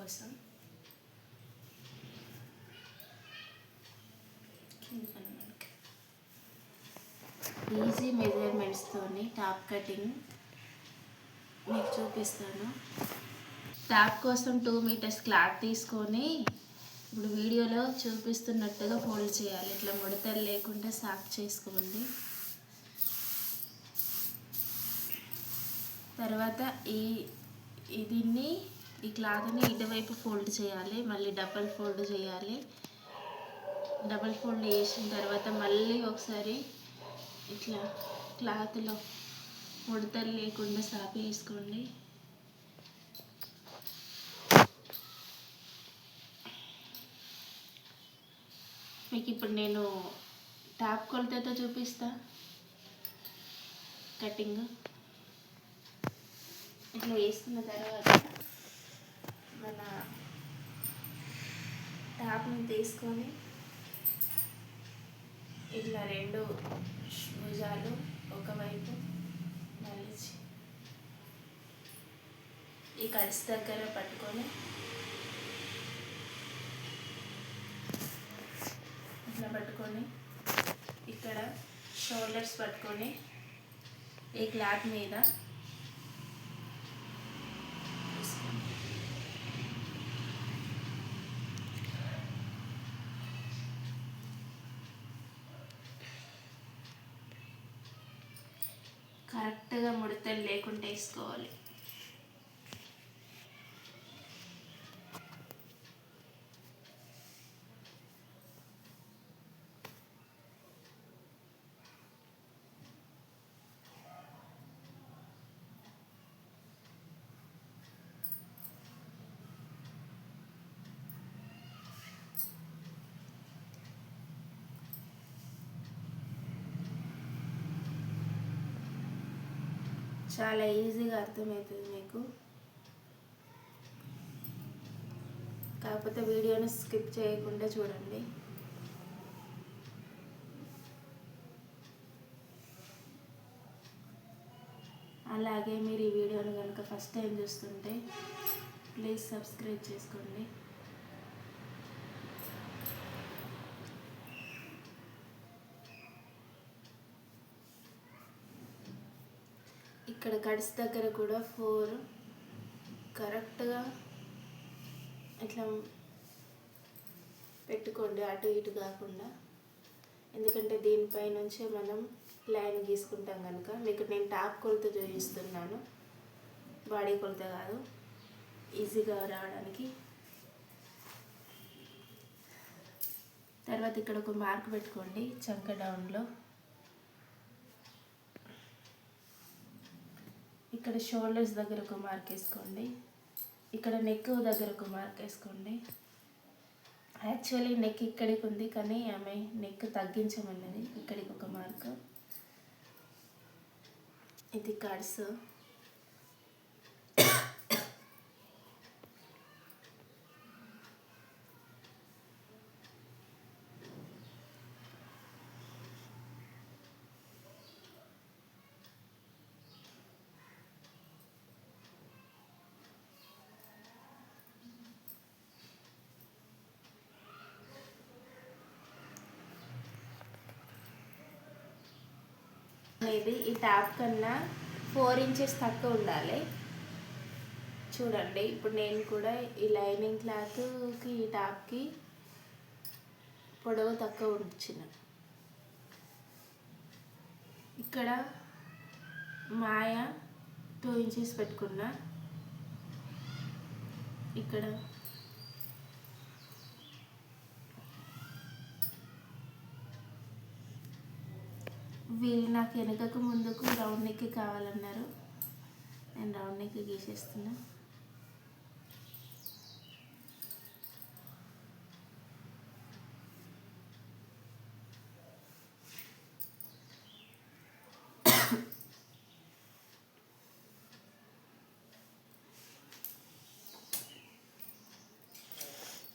కోసం easy మెజర్మెంట్స్తోని top cutting మీకు చూపిస్తాను. టాప్ కోసం 2 మీటర్స్ క్లాత్ తీసుకొని ఇప్పుడు వీడియోలో చూపిస్తున్నట్టుగా ఫోల్డ్ చేయాలి. ఇట్లా ముడతలు లేకుండా సాక్ చేసుకోండి. తర్వాత దీన్ని ఈ క్లాత్ని ఇటువైపు ఫోల్డ్ చేయాలి. మళ్ళీ డబల్ ఫోల్డ్ చేయాలి. డబల్ ఫోల్డ్ చేసిన తర్వాత మళ్ళీ ఒకసారి ఇట్లా క్లాత్లో ముడతలు లేకుండా సాపి వేసుకోండి. మీకు ఇప్పుడు నేను టాప్ కొలతతో చూపిస్తా కటింగ్. ఇట్లా వేసుకున్న తర్వాత మన టాప్ని తీసుకొని ఇట్లా 2 భుజాలు ఒకవైపు మలిచి ఈ కట్స్ దగ్గర పట్టుకొని ఇట్లా పట్టుకొని ఇక్కడ షోల్డర్స్ పట్టుకొని ఈ క్లాత్ మీద కరెక్ట్గా ముడతలు లేకుండా వేసుకోవాలి. చాలా ఈజీగా అర్థమవుతుంది మీకు. కాకపోతే వీడియోని స్కిప్ చేయకుండా చూడండి. అలాగే మీరు ఈ వీడియోని కనుక ఫస్ట్ టైం చూస్తుంటే ప్లీజ్ సబ్స్క్రైబ్ చేసుకోండి. ఇక్కడ కట్స్ దగ్గర కూడా 4 కరెక్ట్గా ఇట్లా పెట్టుకోండి, అటు ఇటు కాకుండా. ఎందుకంటే దీనిపై నుంచే మనం లైన్ గీసుకుంటాం కనుక. మీకు నేను టాప్ కొలత చూపిస్తున్నాను, బాడీ కొలత కాదు, ఈజీగా రావడానికి. తర్వాత ఇక్కడ ఒక మార్క్ పెట్టుకోండి చంక డౌన్లో. ఇక్కడ షోల్డర్స్ దగ్గర ఒక మార్క్ వేసుకోండి. ఇక్కడ నెక్ దగ్గర ఒక మార్క్ వేసుకోండి. యాక్చువల్లీ నెక్ ఇక్కడికి ఉంది, కానీ ఆమె నెక్ తగ్గించమన్నది. ఇక్కడికి ఒక మార్క్. ఇది కట్స్. అనేది ఈ టాప్ కన్నా 4 ఇంచెస్ తక్కువ ఉండాలి. చూడండి, ఇప్పుడు నేను కూడా ఈ లైనింగ్ క్లాత్కి ఈ టాప్కి పొడవు తక్కువ ఉంచిన. ఇక్కడ మాయ 2 ఇంచెస్ పెట్టుకున్నా. ఇక్కడ వీళ్ళు నాకు వెనకకు ముందుకు రౌండ్ నెక్ కావాలన్నారు. నేను రౌండ్ నెక్ గీసేస్తున్నా.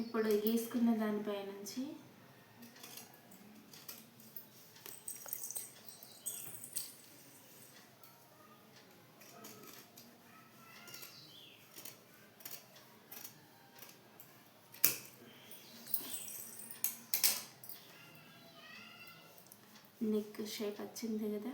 ఇప్పుడు గీసుకున్న దానిపై నుంచి నెక్ షేప్ వచ్చింది కదా.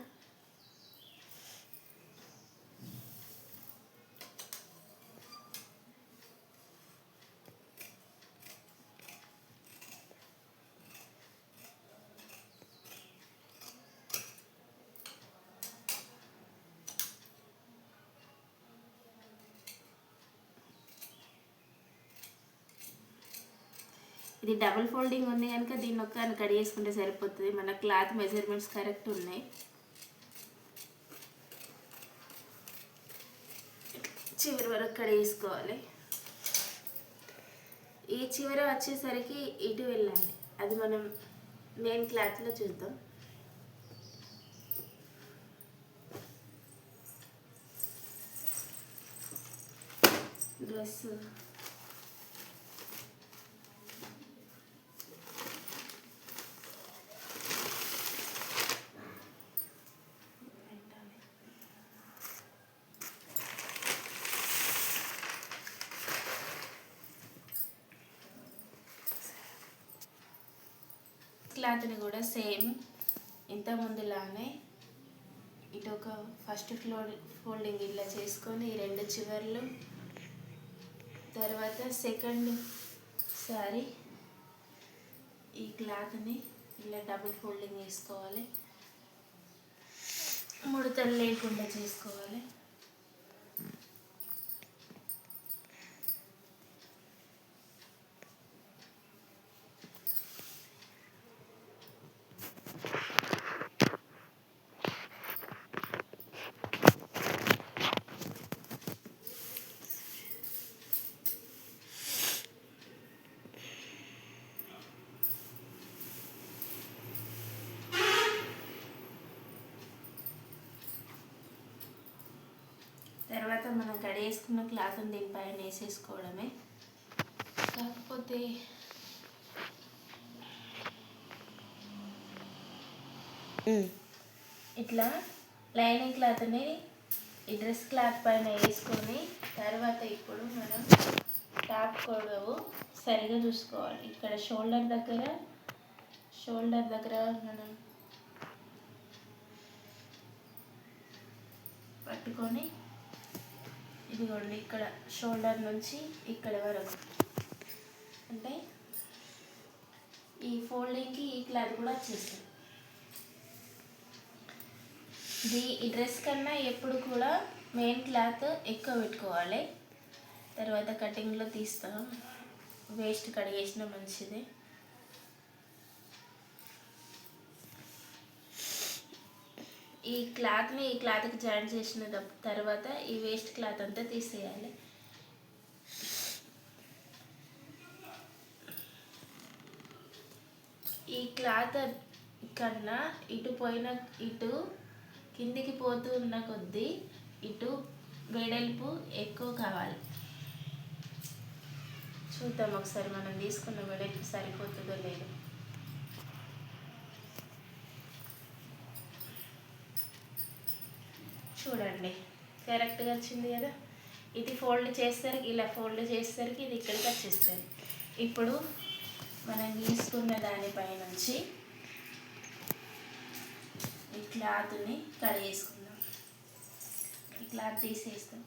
ఇది డబుల్ ఫోల్డింగ్ ఉంది కనుక దీన్ని ఒక్క కట్ చేసుకుంటే సరిపోతుంది. మన క్లాత్ మెజర్మెంట్స్ కరెక్ట్ ఉన్నాయి. చివరి వరకు కట్ చేసుకోవాలి. ఈ చివర వచ్చేసరికి ఇటు వెళ్ళాలి. అది మనం మెయిన్ క్లాత్లో చూద్దాం. డ్రెస్ క్లాత్ని కూడా సేమ్ ఇంత ముందులానే ఇటు ఒక ఫస్ట్ ఫోల్డింగ్ ఇలా చేసుకొని ఈ రెండు చివర్లు, తర్వాత సెకండ్ సారి ఈ క్లాత్ని ఇలా డబుల్ ఫోల్డింగ్ వేసుకోవాలి. ముడతలు లేకుండా చేసుకోవాలి. తర్వాత మనం కట్ చేసుకున్న క్లాత్ని దీనిపైన వేసేసుకోవడమే. కాకపోతే ఇట్లా లైనింగ్ క్లాత్ని ఈ డ్రెస్ క్లాత్ పైన వేసుకొని తర్వాత ఇప్పుడు మనం టాప్ కొడవు సరిగా చూసుకోవాలి. ఇక్కడ షోల్డర్ దగ్గర మనం పట్టుకొని ఇదిగోండి ఇక్కడ షోల్డర్ నుంచి ఇక్కడ వరకు, అంటే ఈ ఫోల్డింగ్కి ఈ క్లాత్ కూడా వచ్చేస్తుంది. ఈ డ్రెస్ కన్నా ఎప్పుడు కూడా మెయిన్ క్లాత్ ఎక్కువ పెట్టుకోవాలి. తర్వాత కటింగ్లో తీస్తాం, వేస్ట్ కడిగేసిన మంచిది. ఈ క్లాత్కి జాయిన్ చేసిన తర్వాత ఈ వేస్ట్ క్లాత్ అంతా తీసేయాలి. ఈ క్లాత్ కన్నా ఇటు కిందికి పోతూ ఉన్న కొద్దీ ఇటు వెడల్పు ఎక్కువ కావాలి. చూద్దాం ఒకసారి మనం తీసుకున్న వెడల్పు సరిపోతుందో లేదో. చూడండి కరెక్ట్గా వచ్చింది కదా. ఇది ఇలా ఫోల్డ్ చేసేసరికి ఇది ఇక్కడికి వచ్చేస్తుంది. ఇప్పుడు మనం తీసుకున్న దానిపై నుంచి ఈ క్లాత్ని కట్ చేసుకుందాం. ఈ క్లాత్ తీసేస్తాం.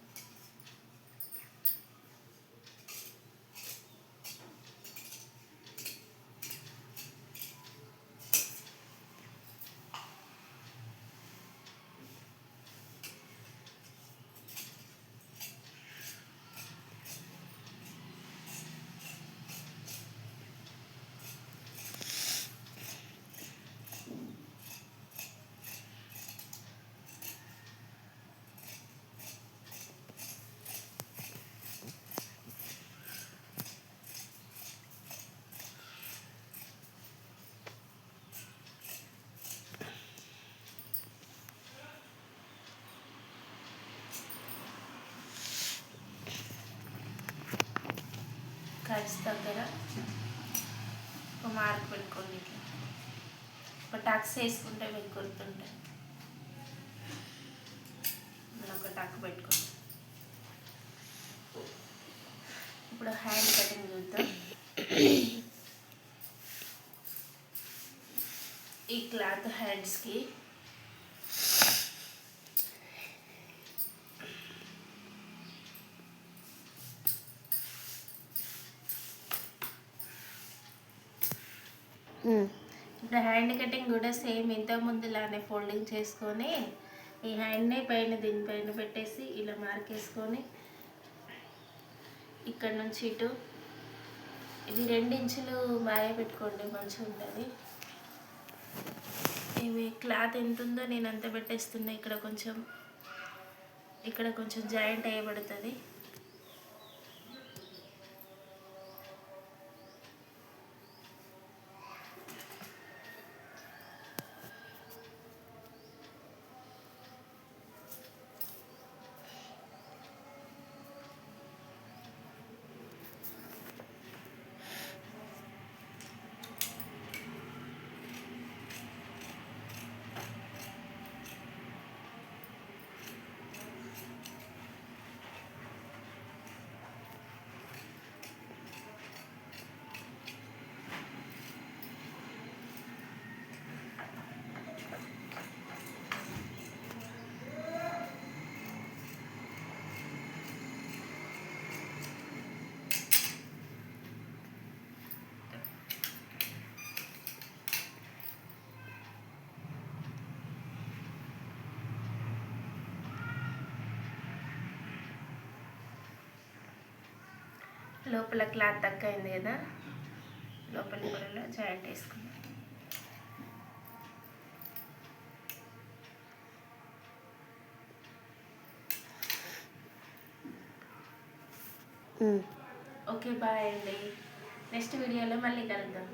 కట్స్ దగ్గర ఒక మార్క్ పెట్టుకోండి. ఇట్లా ఒక టక్స్ వేసుకుంటే మీకు గుర్తుంటాయి. మనం ఒక టక్ పెట్టుకోండి. ఇప్పుడు హ్యాండ్ కటింగ్ చూద్దాం. ఈ క్లాత్ హ్యాండ్స్కి. ఇప్పుడు హ్యాండ్ కటింగ్ కూడా సేమ్ ఇంతకుముందులానే ఫోల్డింగ్ చేసుకొని ఈ హ్యాండ్ని పైన దీనిపైన పెట్టేసి ఇలా మార్కేసుకొని ఇక్కడ నుంచి ఇటు ఇది 2 ఇంచులు మాయ పెట్టుకోండి, మంచిగా ఉంటుంది. ఇవి క్లాత్ ఎంత ఉందో నేను అంత పెట్టేస్తున్నా. ఇక్కడ కొంచెం జాయింట్ అయ్యబడుతుంది. లోపల క్లాత్ తక్కువైంది కదా, లోపల పొరలో జాయింట్ వేసుకున్నాం. ఓకే, బాయ్ అండి. నెక్స్ట్ వీడియోలో మళ్ళీ కలుద్దాం.